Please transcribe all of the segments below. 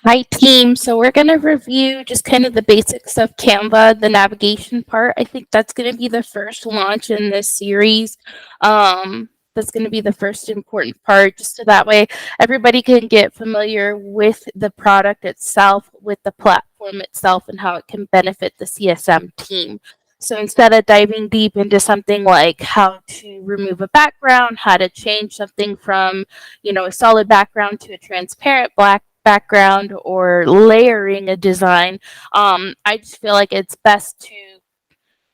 Hi, team. So we're going to review just kind of the basics of Canva, the navigation part. I think that's going to be the first launch in this series. That's going to be the first important part, just so that way everybody can get familiar with the product itself, with the platform itself, and how it can benefit the CSM team. So instead of diving deep into something like how to remove a background, how to change something from, a solid background to a transparent black background, or layering a design, I just feel like it's best to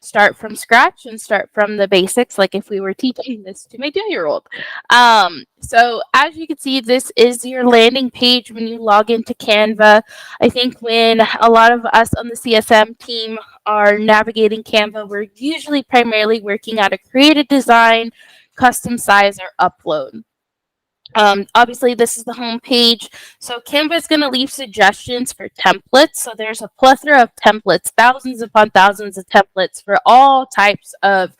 start from scratch and start from the basics, like if we were teaching this to my 2-year-old. So as you can see, this is your landing page when you log into Canva. I think when a lot of us on the CSM team are navigating Canva, we're usually primarily working out a created design, custom size, or upload. Obviously, this is the home page. So Canva is going to leave suggestions for templates. So there's a plethora of templates, thousands upon thousands of templates for all types of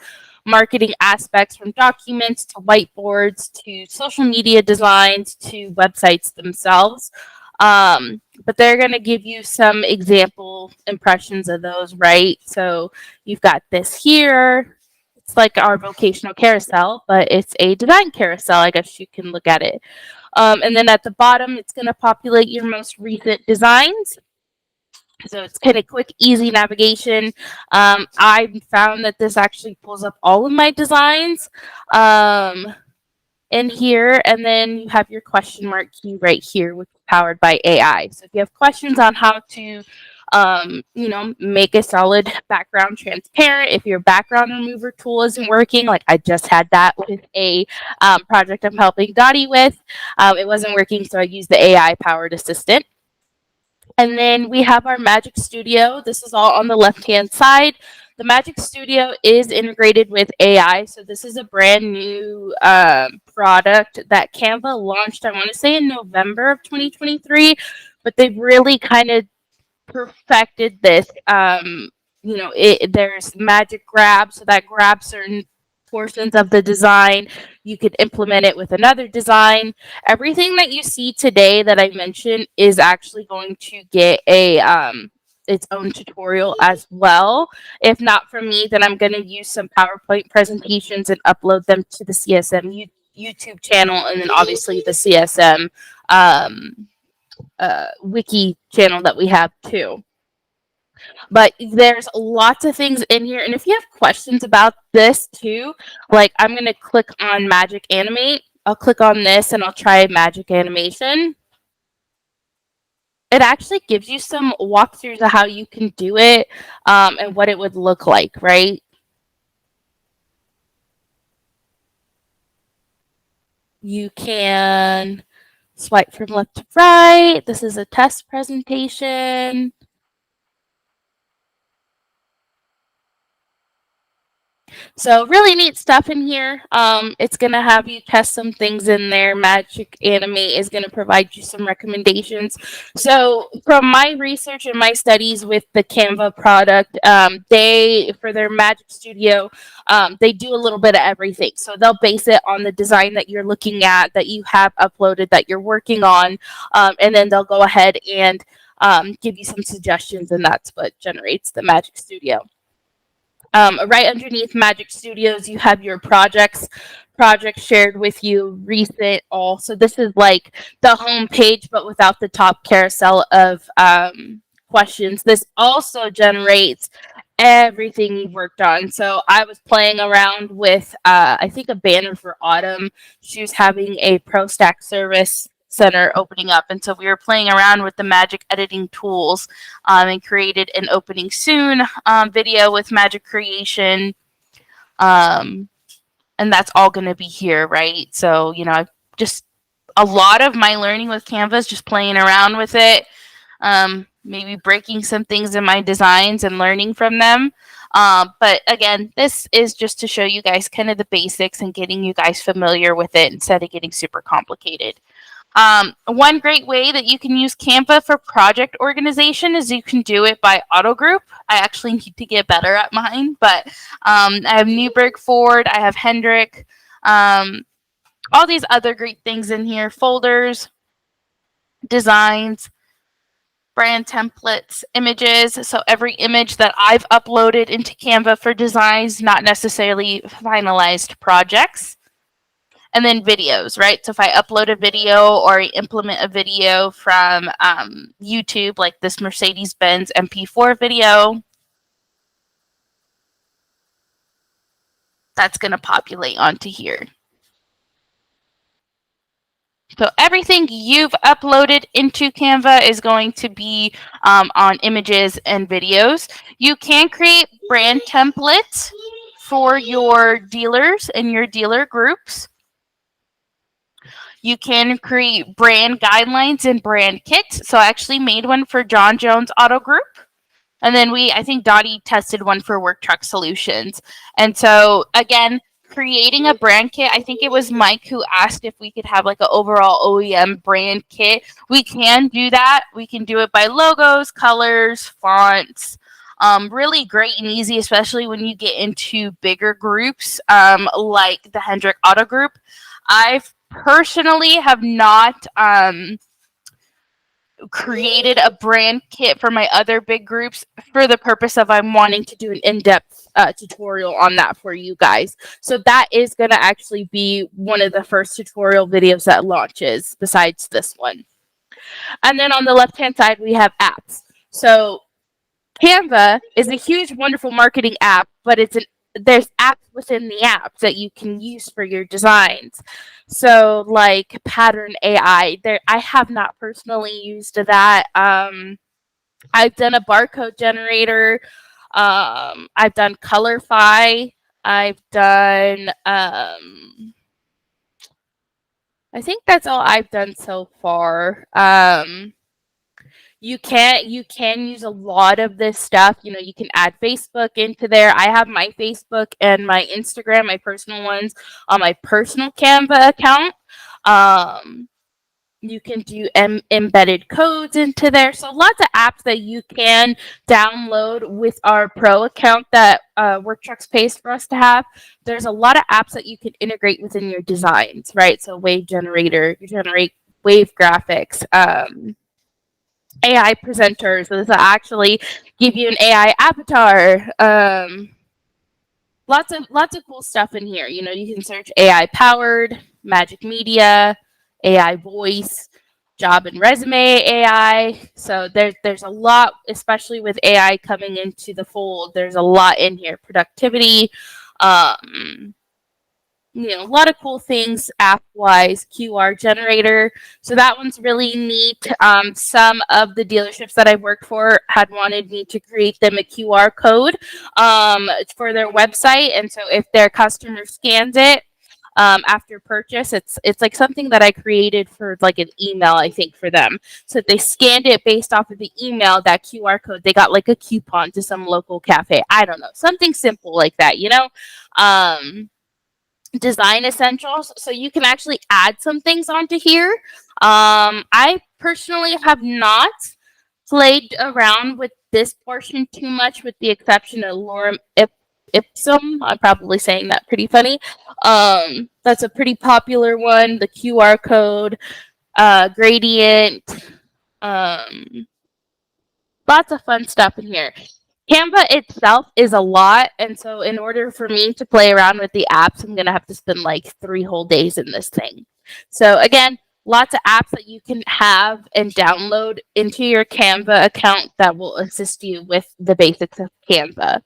marketing aspects, from documents to whiteboards to social media designs to websites themselves. But they're going to give you some example impressions of those, right? So you've got this here. It's like our vocational carousel, but it's a design carousel, I guess you can look at it. And then at the bottom, it's going to populate your most recent designs. So it's kind of quick, easy navigation. I found that this actually pulls up all of my designs in here, and then you have your question mark key right here, which is powered by AI. So if you have questions on how to make a solid background transparent, if your background remover tool isn't working, like I just had that with a project I'm helping Dottie with, it wasn't working, so I used the AI powered assistant. And then we have our Magic Studio. This is all on the left-hand side. The Magic Studio is integrated with AI. So this is a brand new product that Canva launched, I want to say in November of 2023, but they've really kind of perfected this. There's magic grab, so that grabs certain portions of the design. You could implement it with another design. Everything that you see today that I mentioned is actually going to get a its own tutorial as well. If not from me, then I'm going to use some PowerPoint presentations and upload them to the CSM YouTube channel, and then obviously the CSM wiki channel that we have too. But there's lots of things in here, and if you have questions about this too, like I'm going to click on Magic Animate. I'll click on this and I'll try Magic Animation. It actually gives you some walkthroughs of how you can do it, and what it would look like, right? You can swipe from left to right. This is a test presentation. So really neat stuff in here. It's going to have you test some things in there. Magic Animate is going to provide you some recommendations. So from my research and my studies with the Canva product, for their Magic Studio, they do a little bit of everything. So they'll base it on the design that you're looking at, that you have uploaded, that you're working on, and then they'll go ahead and give you some suggestions, and that's what generates the Magic Studio. Right underneath Magic Studios, you have your projects shared with you, recent, all. So this is like the home page, but without the top carousel of questions. This also generates everything you've worked on. So I was playing around with, I think, a banner for Autumn. She was having a Pro Stack service center opening up, and so we were playing around with the magic editing tools, and created an opening soon video with magic creation, and that's all going to be here, right? So just a lot of my learning with Canva is just playing around with it, maybe breaking some things in my designs and learning from them. But again, this is just to show you guys kind of the basics and getting you guys familiar with it instead of getting super complicated. One great way that you can use Canva for project organization is you can do it by auto group. I actually need to get better at mine, but I have Newberg Ford, I have Hendrick, all these other great things in here, folders, designs. brand templates, images. So every image that I've uploaded into Canva for designs, not necessarily finalized projects. And then videos, right? So if I upload a video or I implement a video from YouTube, like this Mercedes-Benz MP4 video, that's going to populate onto here. So everything you've uploaded into Canva is going to be on images and videos. You can create brand templates for your dealers and your dealer groups. You can create brand guidelines and brand kits. So I actually made one for John Jones Auto Group. And then I think Dottie tested one for Work Truck Solutions. And so again, creating a brand kit, I think it was Mike who asked if we could have like an overall OEM brand kit. We can do that. We can do it by logos, colors, fonts. Really great and easy, especially when you get into bigger groups like the Hendrick Auto Group. I've personally have not created a brand kit for my other big groups for the purpose of I'm wanting to do an in-depth tutorial on that for you guys. So that is going to actually be one of the first tutorial videos that launches besides this one. And then on the left-hand side, we have apps. So Canva is a huge, wonderful marketing app, but there's apps within the apps that you can use for your designs. So like Pattern AI, I have not personally used that. I've done a barcode generator. I've done Colorify. I've done. I think that's all I've done so far. You can use a lot of this stuff. You know, you can add Facebook into there. I have my Facebook and my Instagram, my personal ones, on my personal Canva account. You can do embedded codes into there. So lots of apps that you can download with our pro account that WorkTrucks pays for us to have. There's a lot of apps that you can integrate within your designs, right? So Wave Generator, you generate wave graphics. AI presenters. So this will actually give you an AI avatar. Lots of cool stuff in here. You know, you can search AI powered, Magic Media, AI voice, job and resume AI. So there's a lot, especially with AI coming into the fold. There's a lot in here. Productivity. You know, a lot of cool things app-wise, QR generator. So that one's really neat. Some of the dealerships that I worked for had wanted me to create them a QR code for their website. And so if their customer scans it after purchase, it's like something that I created for like an email, I think, for them. So if they scanned it based off of the email, that QR code, they got like a coupon to some local cafe. I don't know, something simple like that, you know? Design essentials, so you can actually add some things onto here. I personally have not played around with this portion too much, with the exception of lorem ipsum. I'm probably saying that pretty funny. That's a pretty popular one. The QR code, gradient, lots of fun stuff in here. Canva itself is a lot, and so in order for me to play around with the apps, I'm going to have to spend like 3 whole days in this thing. So again, lots of apps that you can have and download into your Canva account that will assist you with the basics of Canva.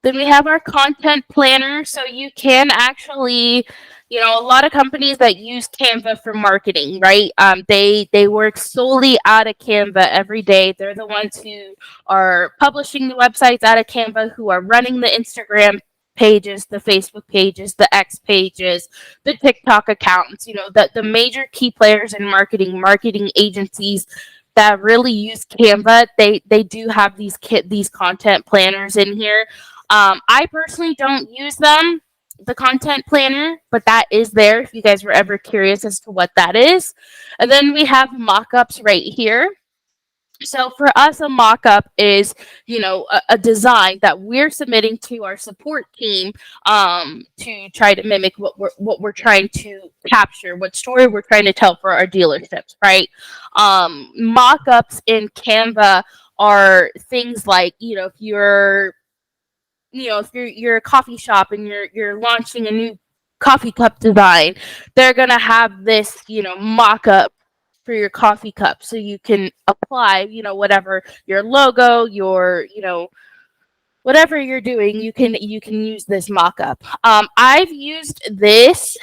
Then we have our content planner. So you can actually, you know, a lot of companies that use Canva for marketing, right? They work solely out of Canva every day. They're the ones who are publishing the websites out of Canva, who are running the Instagram pages, the Facebook pages, the X pages, the TikTok accounts. You know, the major key players in marketing agencies that really use Canva, they do have these content planners in here. I personally don't use them, the content planner, but that is there if you guys were ever curious as to what that is. And then we have mock-ups right here. So for us, a mock-up is, a design that we're submitting to our support team, to try to mimic what we're trying to capture, what story we're trying to tell for our dealerships, right? Mock-ups in Canva are things like, if you're a coffee shop and you're launching a new coffee cup design, they're gonna have this, mock-up for your coffee cup, so you can apply, whatever your logo, whatever you're doing, you can use this mock-up. I've used this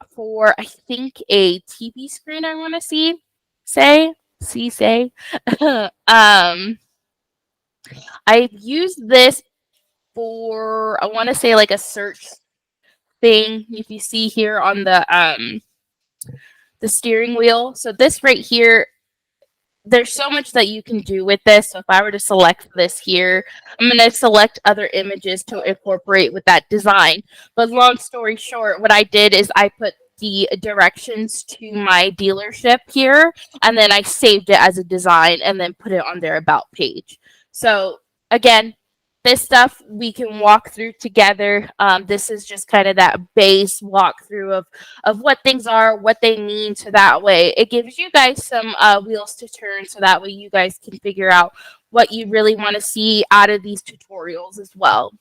for, I think, a TV screen. I want to say I've used this for, I want to say, like a search thing. If you see here on the steering wheel, so this right here, there's so much that you can do with this. So if I were to select this here, I'm going to select other images to incorporate with that design. But long story short, what I did is I put the directions to my dealership here, and then I saved it as a design and then put it on their about page. So again, this stuff we can walk through together. This is just kind of that base walkthrough of what things are, what they mean, so that way it gives you guys some wheels to turn, so that way you guys can figure out what you really want to see out of these tutorials as well.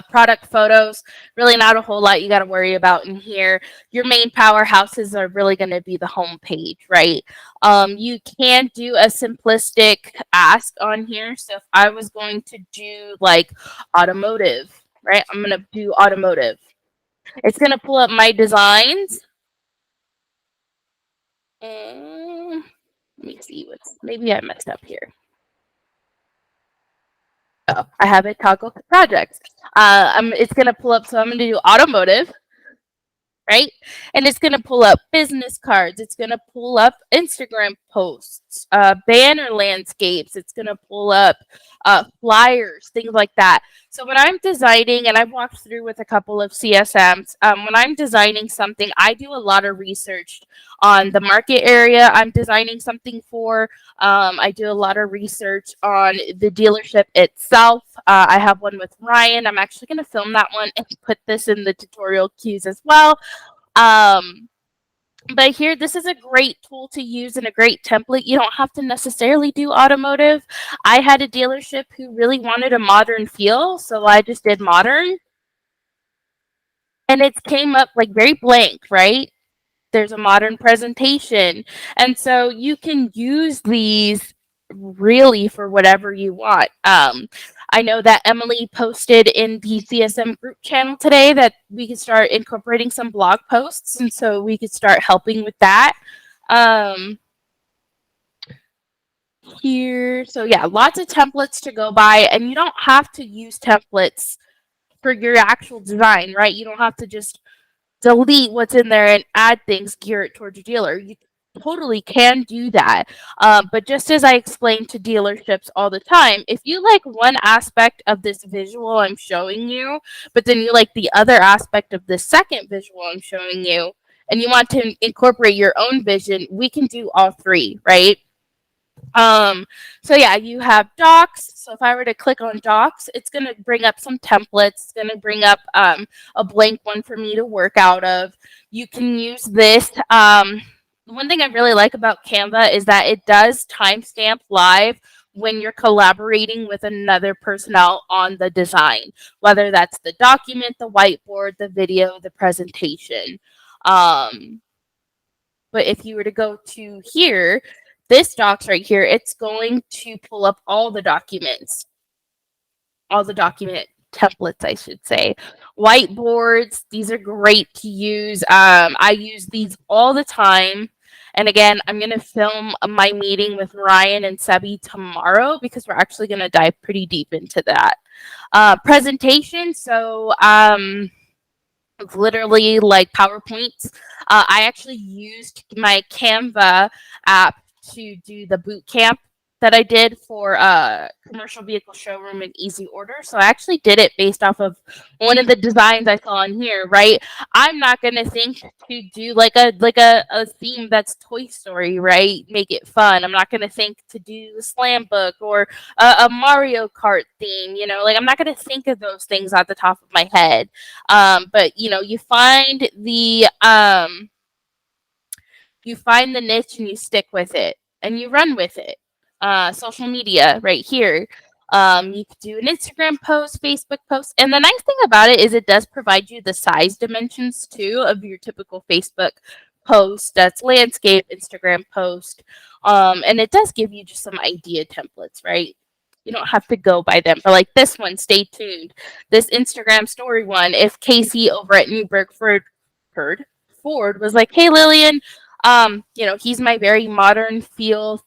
Product photos, really not a whole lot you got to worry about in here. Your main powerhouses are really going to be the home page, right? You can do a simplistic ask on here. So if I was going to do like automotive, right? I'm going to do automotive. It's going to pull up my designs. Let me see maybe I messed up here. Oh, I have it toggle projects. It's going to pull up, so I'm going to do automotive. Right? And it's going to pull up business cards. It's going to pull up Instagram posts, banner landscapes. It's going to pull up flyers, things like that. So when I'm designing, and I've walked through with a couple of CSMs, when I'm designing something, I do a lot of research on the market area I'm designing something for. I do a lot of research on the dealership itself. I have one with Ryan. I'm actually going to film that one and put this in the tutorial cues as well. But here, this is a great tool to use and a great template. You don't have to necessarily do automotive. I had a dealership who really wanted a modern feel, so I just did modern. And it came up like very blank, right? There's a modern presentation. And so you can use these really for whatever you want. I know that Emily posted in the CSM group channel today that we could start incorporating some blog posts, and so we could start helping with that. Here, so yeah, lots of templates to go by, and you don't have to use templates for your actual design, right? You don't have to just delete what's in there and add things, gear it towards your dealer. You totally can do that. But just as I explain to dealerships all the time, if you like one aspect of this visual I'm showing you, but then you like the other aspect of the second visual I'm showing you, and you want to incorporate your own vision, we can do all three, right? So yeah, you have docs. So if I were to click on docs, it's going to bring up some templates. It's going to bring up a blank one for me to work out of. You can use this. One thing I really like about Canva is that it does timestamp live when you're collaborating with another personnel on the design, whether that's the document, the whiteboard, the video, the presentation. But if you were to go to here, this docs right here, it's going to pull up all the documents, all the document templates, I should say. Whiteboards, these are great to use. I use these all the time. And again, I'm going to film my meeting with Ryan and Sebi tomorrow because we're actually going to dive pretty deep into that. Presentation, so literally like PowerPoints. I actually used my Canva app to do the boot camp that I did for commercial vehicle showroom and easy order. So I actually did it based off of one of the designs I saw in here, right? I'm not gonna think to do like a theme that's Toy Story, right? Make it fun. I'm not gonna think to do the slam book or a Mario Kart theme, you know, like I'm not gonna think of those things at the top of my head. But you know, you find the niche and you stick with it and you run with it. Social media right here. You could do an Instagram post, Facebook post. And the nice thing about it is it does provide you the size dimensions too of your typical Facebook post. That's landscape, Instagram post. And it does give you just some idea templates, right? You don't have to go by them. But like this one, stay tuned. This Instagram story one, if Casey over at Ford was like, hey Lillian, you know, he's my very modern feel,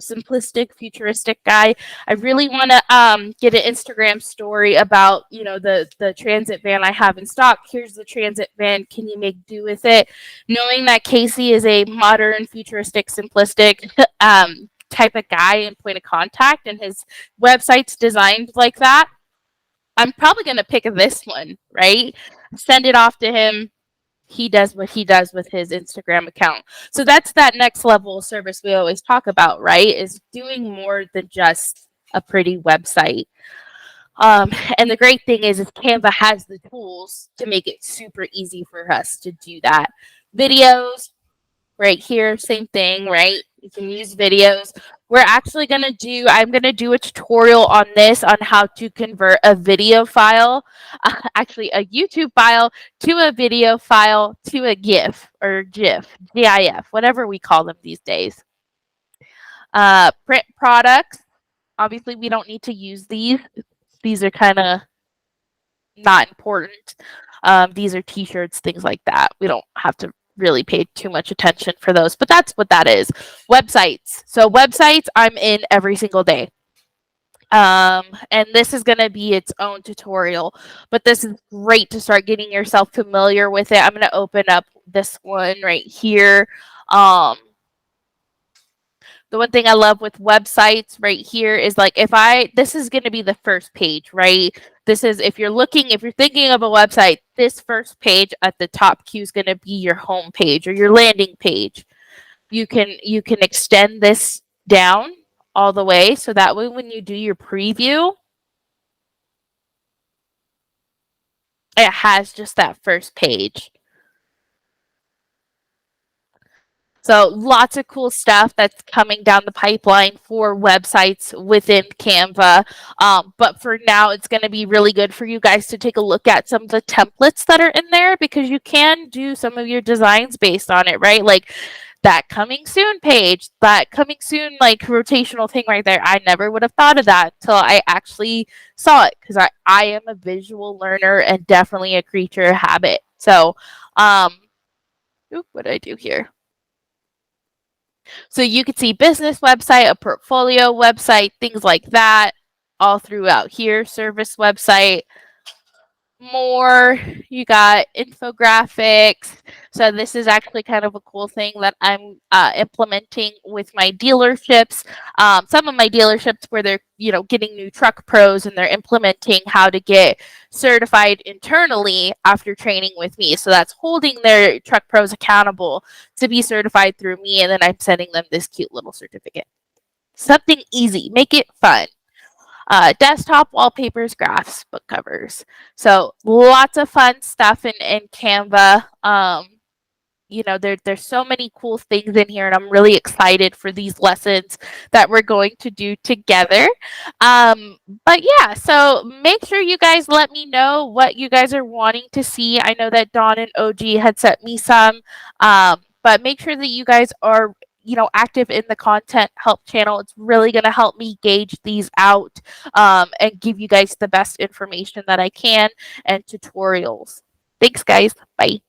simplistic, futuristic guy. I really want to get an Instagram story about, you know, the transit van I have in stock. Here's the transit van. Can you make do with it? Knowing that Casey is a modern, futuristic, simplistic type of guy and point of contact, and his website's designed like that, I'm probably going to pick this one, right? Send it off to him. He does what he does with his Instagram account. So that's that next level of service we always talk about, right? Is doing more than just a pretty website. And the great thing is Canva has the tools to make it super easy for us to do that. Videos, right here, same thing, right? You can use videos. I'm going to do a tutorial on this, on how to convert a video file, actually a YouTube file, to a video file, to a GIF or GIF, whatever we call them these days. Print products. Obviously, we don't need to use these. These are kind of not important. These are t-shirts, things like that. We don't have to really pay too much attention for those, but that's what that is. Websites. So websites I'm in every single day. And this is going to be its own tutorial, but this is great to start getting yourself familiar with it. I'm going to open up this one right here. The one thing I love with websites right here is like this is going to be the first page, right? This is, if you're thinking of a website, this first page at the top queue is going to be your home page or your landing page. You can extend this down all the way. So that way, when you do your preview, it has just that first page. So lots of cool stuff that's coming down the pipeline for websites within Canva. But for now, it's going to be really good for you guys to take a look at some of the templates that are in there, because you can do some of your designs based on it, right? Like that coming soon page, that coming soon like rotational thing right there. I never would have thought of that until I actually saw it, because I am a visual learner and definitely a creature of habit. So, what did I do here? So you could see business website, a portfolio website, things like that, all throughout here. Service website, more. You got infographics. So this is actually kind of a cool thing that I'm implementing with my dealerships. Some of my dealerships where they're, you know, getting new truck pros and they're implementing how to get certified internally after training with me. So that's holding their truck pros accountable to be certified through me, and then I'm sending them this cute little certificate. Something easy, make it fun. Desktop wallpapers, graphs, book covers. So lots of fun stuff in Canva. You know, there's so many cool things in here, and I'm really excited for these lessons that we're going to do together. But yeah, so make sure you guys let me know what you guys are wanting to see. I know that Dawn and OG had sent me some, but make sure that you guys are, you know, active in the content help channel. It's really going to help me gauge these out and give you guys the best information that I can, and tutorials. Thanks, guys. Bye.